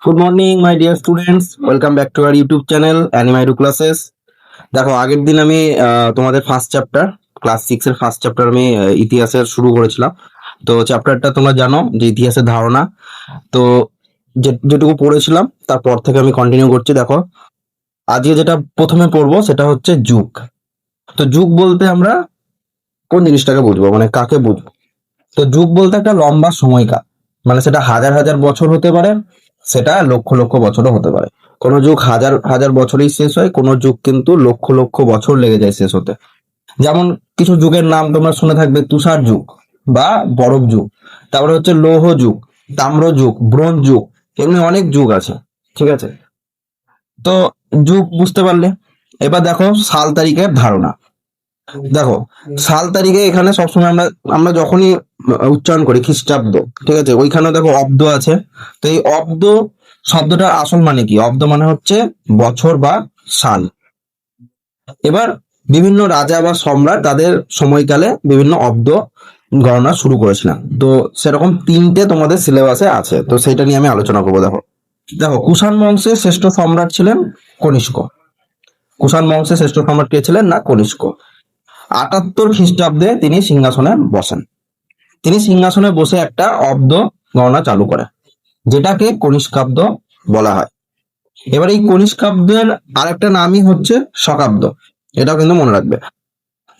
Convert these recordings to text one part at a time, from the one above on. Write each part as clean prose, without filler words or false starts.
Good morning my dear students, welcome back to our YouTube channel অ্যানিমাইডু classes. দেখো, আগের দিন আমি তোমাদের ফার্স্ট চ্যাপ্টার ক্লাস 6 এর ফার্স্ট চ্যাপ্টার আমি ইতিহাসের শুরু করেছিলাম। তো চ্যাপ্টারটা তোমরা জানো যে ইতিহাসের ধারণা। তো যেটুকু পড়েছিলাম তারপর থেকে আমি কন্টিনিউ করছি। দেখো, আজকে যেটা প্রথমে পড়বো সেটা হচ্ছে যুগ। তো যুগ বলতে আমরা কোন জিনিসটাকে বুঝবো, মানে কাকে বুঝবো? তো যুগ বলতে একটা লম্বা সময়কাল, মানে সেটা হাজার হাজার বছর হতে পারে, সেটা লক্ষ লক্ষ বছরও হতে পারে। কোনো যুগ হাজার হাজার বছরেই শেষ হয়, কোনো যুগ কিন্তু লক্ষ লক্ষ বছর লেগে যায় শেষ হতে। যেমন কিছু যুগের নাম তোমরা শুনে থাকবে, তুষার যুগ বা বরফ যুগ, তারপরে হচ্ছে লৌহ যুগ, তাম্র যুগ, ব্রোঞ্জ যুগ, এমনি অনেক যুগ আছে। ঠিক আছে, তো যুগ বুঝতে পারলে। এবার দেখো সাল তারিখের ধারণা। দেখো, সাল তারিখে এখানে সবসময় আমরা আমরা যখনই উচ্চারণ করি খ্রিস্টাব্দ, ঠিক আছে, ওইখানে দেখো অব্দ আছে। তো এই অব্দ শব্দটার আসল মানে কি? অব্দ মানে হচ্ছে বছর বা সাল। এবার বিভিন্ন রাজা বা সম্রাট তাদের সময়কালে বিভিন্ন অব্দ গণনা শুরু করেছিলেন। তো সেরকম তিনটে তোমাদের সিলেবাসে আছে, তো সেটা নিয়ে আমি আলোচনা করবো। দেখো দেখো কুষাণ বংশের শ্রেষ্ঠ সম্রাট ছিলেন কনিষ্ক। কুষাণ বংশের শ্রেষ্ঠ সম্রাট কে ছিলেন? না, কনিষ্ক। 78 খ্রিস্টাব্দে তিনি সিংহাসনে বসেন। তিনি সিংহাসনে বসে একটা অব্দ গণনা চালু করেন, যেটাকে কনিষ্কাব্দ বলা হয়। এবার এই কনিষ্কাব্দের আরেকটা নামই হচ্ছে শকাব্দ, এটাও কিন্তু মনে রাখবে।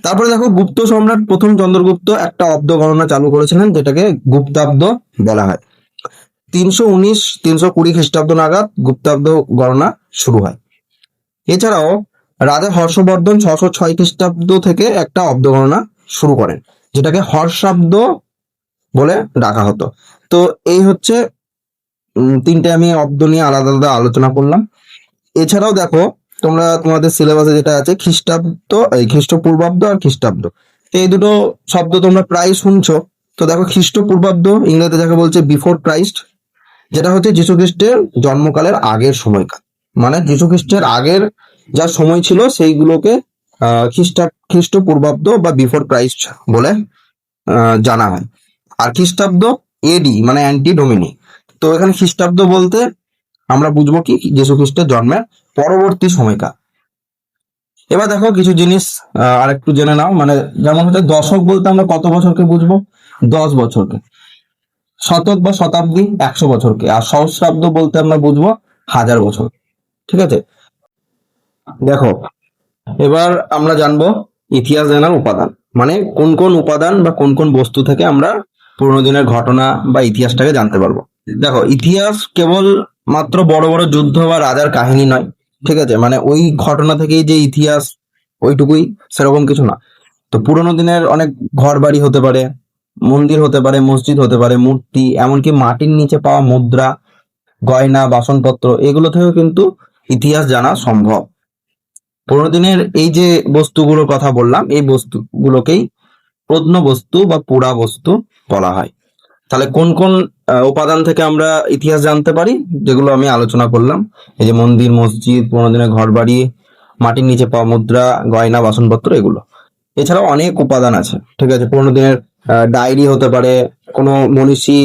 তারপরে দেখো, গুপ্ত সম্রাট প্রথম চন্দ্রগুপ্ত একটা অব্দ গণনা চালু করেছিলেন, যেটাকে গুপ্তাব্দ বলা হয়। 319-320 খ্রিস্টাব্দ নাগাদ গুপ্তাব্দ গণনা শুরু হয়। এছাড়াও রাজা হর্ষবর্ধন 606 খ্রিস্টাব্দ থেকে একটা অব্দ গণনা শুরু করেন, যেটাকে হর্ষাব্দ বলে ডাকা হতো। তো এই হচ্ছে তিনটে আমি অব্দ নিয়ে আলাদা আলাদা আলোচনা করলাম। এছাড়াও দেখো, তোমরা তোমাদের সিলেবাসে যেটা আছে খ্রিস্টাব্দ, এই খ্রিস্টপূর্বাব্দ আর খ্রিস্টাব্দ, এই দুটো শব্দ তোমরা প্রায় শুনছো। তো দেখো, খ্রিস্টপূর্বাব্দ ইংরেজিতে যাকে বলছে বিফোর ক্রাইস্ট, যেটা হচ্ছে যীশু খ্রিস্টের জন্মকালের আগের সময়কাল, মানে যীশু খ্রিস্টের আগের যা সময় ছিল সেইগুলোকে খ্রিস্টপূর্বাব্দ বা বিফোর ক্রাইস্ট বলে জানা হয়। আর খ্রিস্টাব্দ এডি মানে অ্যান্টি ডোমিনি। তো এখানে খ্রিস্টাব্দ বলতে আমরা বুঝবো কি যীশু খ্রিস্টের জন্মের পরবর্তী সময়কাল। এবার দেখো কিছু জিনিস আর একটু জেনে নাও, মানে যেমন হচ্ছে দশক বলতে আমরা কত বছরকে বুঝবো? 10 বছরকে। শতক বা শতাব্দী 100 বছরকে। আর সহস্রাব্দ বলতে আমরা বুঝবো 1000 বছর। ঠিক আছে, দেখো এবার আমরা জানবো ইতিহাস জানার উপাদান, মানে কোন কোন উপাদান বা কোন কোন বস্তু থেকে আমরা পুরোনো দিনের ঘটনা বা ইতিহাসটাকে জানতে পারবো। দেখো, ইতিহাস কেবল মাত্র বড় বড় যুদ্ধ বা রাজার কাহিনী নয়। ঠিক আছে, মানে ওই ঘটনা থেকেই যে ইতিহাস ওইটুকুই, সেরকম কিছু না। তো পুরোনো দিনের অনেক ঘর বাড়ি হতে পারে, মন্দির হতে পারে, মসজিদ হতে পারে, মূর্তি, এমনকি মাটির নিচে পাওয়া মুদ্রা, গয়না, বাসনপত্র, এগুলো থেকেও কিন্তু ইতিহাস জানা সম্ভব। পুরোনো দিনের এই যে বস্তুগুলোর কথা বললাম, এই বস্তুগুলোকেই প্রত্নবস্তু বা পুরা বস্তু বলা হয়। তাহলে কোন কোন উপাদান থেকে আমরা ইতিহাস জানতে পারি, যেগুলো আমি আলোচনা করলাম, এই যে মন্দির, মসজিদ, পুরোনো দিনের ঘর বাড়ি, মাটির নিচে পাওয়া মুদ্রা, গয়না, বাসনপত্র, এগুলো। এছাড়াও অনেক উপাদান আছে। ঠিক আছে, পুরোনো দিনের ডায়েরি হতে পারে, কোনো মনীষী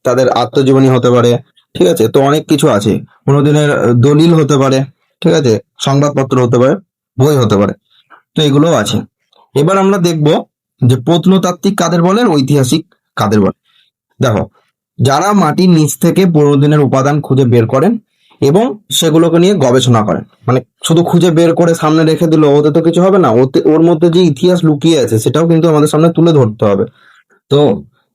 তাদের আত্মজীবনী হতে পারে। ঠিক আছে, তো অনেক কিছু আছে। পুরোনো দিনের দলিল হতে পারে, ঠিক আছে, সংবাদপত্র হতে পারে, বই হতে পারে। তো এগুলো আছে। এবার আমরা দেখব যে প্রত্নতাত্ত্বিক কাদের বলে, ঐতিহাসিক কাদের বলে। দেখো, যারা মাটির নিচ থেকে পুরোনো দিনের উপাদান খুঁজে বের করেন এবং সেগুলোকে নিয়ে গবেষণা করেন, মানে শুধু খুঁজে বের করে সামনে রেখে দিল ওতে তো কিছু হবে না, ওর মধ্যে যে ইতিহাস লুকিয়ে আছে সেটাও কিন্তু আমাদের সামনে তুলে ধরতে হবে। তো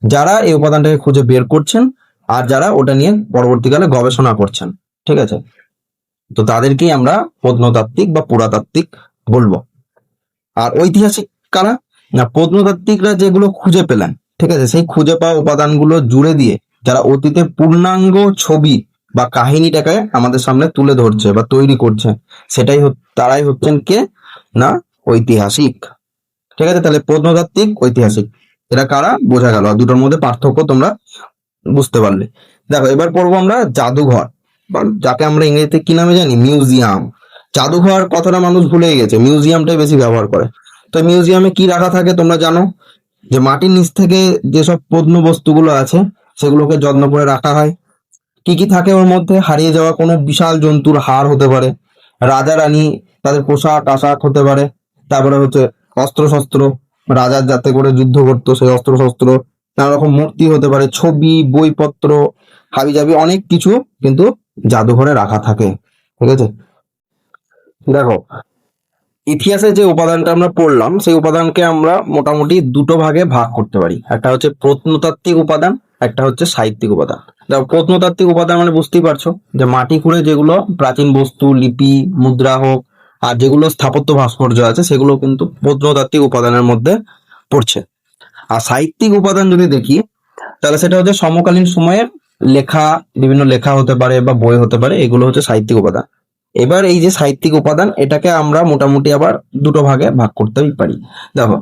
যারা এই উপাদানটাকে খুঁজে বের করছেন আর যারা ওটা নিয়ে পরবর্তীকালে গবেষণা করছেন, ঠিক আছে, তো তাদেরকেই আমরা প্রত্নতাত্ত্বিক বা পুরাতাত্ত্বিক বলবো। আর ঐতিহাসিক কারা? না, প্রত্নতাত্ত্বিকরা যেগুলো খুঁজে পেলেন, ঠিক আছে, সেই খুঁজে পাওয়া উপাদানগুলো জুড়ে দিয়ে যারা অতীতের পূর্ণাঙ্গ ছবি বা কাহিনীটাকে আমাদের সামনে তুলে ধরছে বা তৈরি করছে, তারাই হচ্ছেন কে? না, ঐতিহাসিক। ঠিক আছে, তাহলে প্রত্নতাত্ত্বিক, ঐতিহাসিক, এরা কারা বোঝা গেল। আর দুটোর মধ্যে পার্থক্য তোমরা বুঝতে পারলে। দেখো, এবার পড়বো আমরা জাদুঘর, বা যাকে আমরা ইংরেজিতে কি নামে জানি? মিউজিয়াম। জাদুঘর কথাটা মানুষ ভুলে গেছে, মিউজিয়ামটাই বেশি ব্যবহার করে। তো মিউজিয়ামে কি রাখা থাকে তোমরা জানো? যে মাটির নিচ থেকে যেসব প্রত্ন বস্তুগুলো আছে সেগুলোকে যত্ন করে রাখা হয়। কি কি থাকে ওর মধ্যে? হারিয়ে যাওয়া কোনো বিশাল জন্তুর হাড় হতে পারে, রাজা রানী তাদের পোশাক আশাক হতে পারে, তারপরে হচ্ছে অস্ত্র শস্ত্র, রাজার যাতে করে যুদ্ধ করতো সেই অস্ত্র শস্ত্র, নানা রকম মূর্তি হতে পারে, ছবি, বইপত্র, হাবিজাবি অনেক কিছু কিন্তু জাদুঘরে রাখা থাকে। ঠিক আছে, দেখো ইতিহাসে যে উপাদানটা আমরা পড়লাম সেই উপাদানকে আমরা মোটামুটি দুটো ভাগে ভাগ করতে পারি। একটা হচ্ছে প্রত্নতাত্ত্বিক উপাদান, একটা হচ্ছে সাহিত্যিক উপাদান। দেখো প্রত্নতাত্ত্বিক উপাদান মানে বুঝতেই পারছো যে মাটি খুঁড়ে যেগুলো প্রাচীন বস্তু, লিপি, মুদ্রা হোক, আর যেগুলো স্থাপত্য ভাস্কর্য আছে সেগুলো কিন্তু প্রত্নতাত্ত্বিক উপাদানের মধ্যে পড়ছে। আর সাহিত্যিক উপাদান যদি দেখি তাহলে সেটা হচ্ছে সমকালীন সময়ে লেখা, বিভিন্ন লেখা হতে পারে বা বই হতে পারে, এগুলো হচ্ছে সাহিত্যিক উপাদান। এবার এই যে সাহিত্যিক উপাদান এটাকে আমরা মোটামুটি আবার দুটো ভাগে ভাগ করতেই পারি। দেখো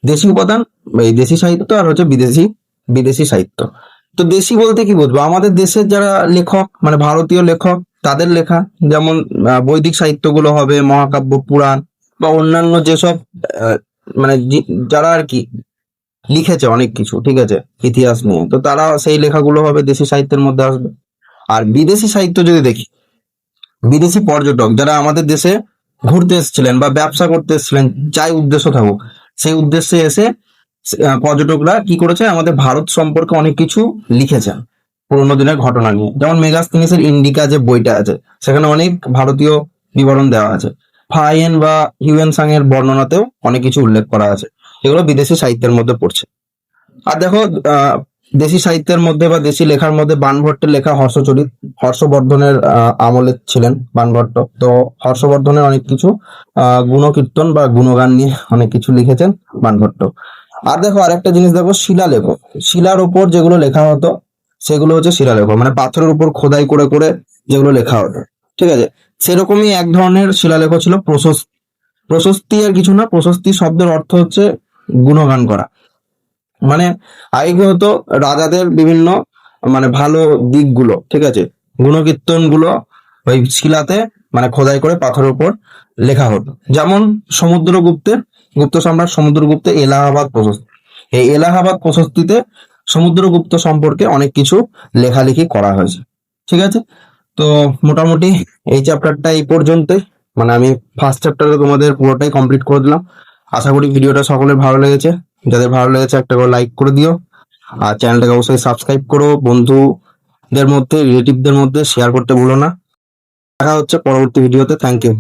দেশি উপাদান, এই দেশি সাহিত্য, আর হচ্ছে বিদেশি বিদেশি সাহিত্য। তো দেশি বলতে কি বুঝবো? আমাদের দেশের যারা লেখক মানে ভারতীয় লেখক তাদের লেখা, যেমন বৈদিক সাহিত্যগুলো হবে, মহাকাব্য, পুরাণ বা অন্যান্য যেসব আহ, মানে যারা আর কি লিখেছে অনেক কিছু, ঠিক আছে, ইতিহাস নিয়ে, তো তারা সেই লেখাগুলো হবে দেশি সাহিত্যের মধ্যে আসবে। আর বিদেশি সাহিত্য যদি দেখি, বিদেশি পর্যটক যারা আমাদের দেশে ঘুরতে এসেছিলেন বা ব্যবসা করতে এসেছিলেন, যাই উদ্দেশ্য থাকুক, সেই উদ্দেশ্যে এসে পর্যটকরা কি করেছে, আমাদের ভারত সম্পর্কে অনেক কিছু লিখেছেন পুরোনো দিনের ঘটনা নিয়ে। যেমন মেগাস্তিনিসের ইন্ডিকা যে বইটা আছে সেখানে অনেক ভারতীয় বিবরণ দেওয়া আছে। ফাইয়েন বা হিউয়েন সাং এর বর্ণনাতেও অনেক কিছু উল্লেখ করা আছে। এগুলো বিদেশি সাহিত্যের মধ্যে পড়ছে। আর দেখো দেশি সাহিত্যের মধ্যে বা দেশি লেখার মধ্যে বাণভট্টের লেখা হর্ষচরিত, হর্ষবর্ধনের আমলে ছিলেন বাণভট্ট। তো হর্ষবর্ধনের অনেক কিছু গুণকীর্তন বা গুণগান নিয়ে অনেক কিছু লিখেছেন বাণভট্ট। আর দেখো আরেকটা জিনিস দেখো, শিলালেখ। শিলার উপর যেগুলো লেখা হতো সেগুলো হচ্ছে শিলালেখ, মানে পাথরের উপর খোদাই করে করে যেগুলো লেখা হতো। ঠিক আছে, সেরকমই এক ধরনের শিলালেখ ছিল প্রশস্তি। প্রশস্তি আর কিছু না, প্রশস্তি শব্দের অর্থ হচ্ছে গুণগান করা। মানে আগে কি হতো, রাজাদের বিভিন্ন মানে ভালো দিকগুলো, ঠিক আছে, গুণকীর্তন গুলো ওই শিলাতে মানে খোদাই করে পাথরের উপর লেখা হতো। যেমন সমুদ্রগুপ্তের, গুপ্ত সম্রাট সমুদ্রগুপ্তের এলাহাবাদ প্রশস্তি, এই এলাহাবাদ প্রশস্তিতে সমুদ্রগুপ্ত সম্পর্কে অনেক কিছু লেখালেখি করা হয়েছে। ঠিক আছে, তো মোটামুটি এই চ্যাপ্টারটা এই পর্যন্তই। মানে আমি ফার্স্ট চ্যাপ্টারে তোমাদের পুরোটাই কমপ্লিট করে দিলাম। আশা করি ভিডিওটা সকলের ভালো লেগেছে। যাদের ভালো লেগেছে একটা করে লাইক করে দিও, আর চ্যানেলটাকে অবশ্যই সাবস্ক্রাইব করো, বন্ধুদের মধ্যে রিলেটিভদের মধ্যে শেয়ার করতে ভুলো না। দেখা হচ্ছে পরবর্তী ভিডিওতে। Thank you.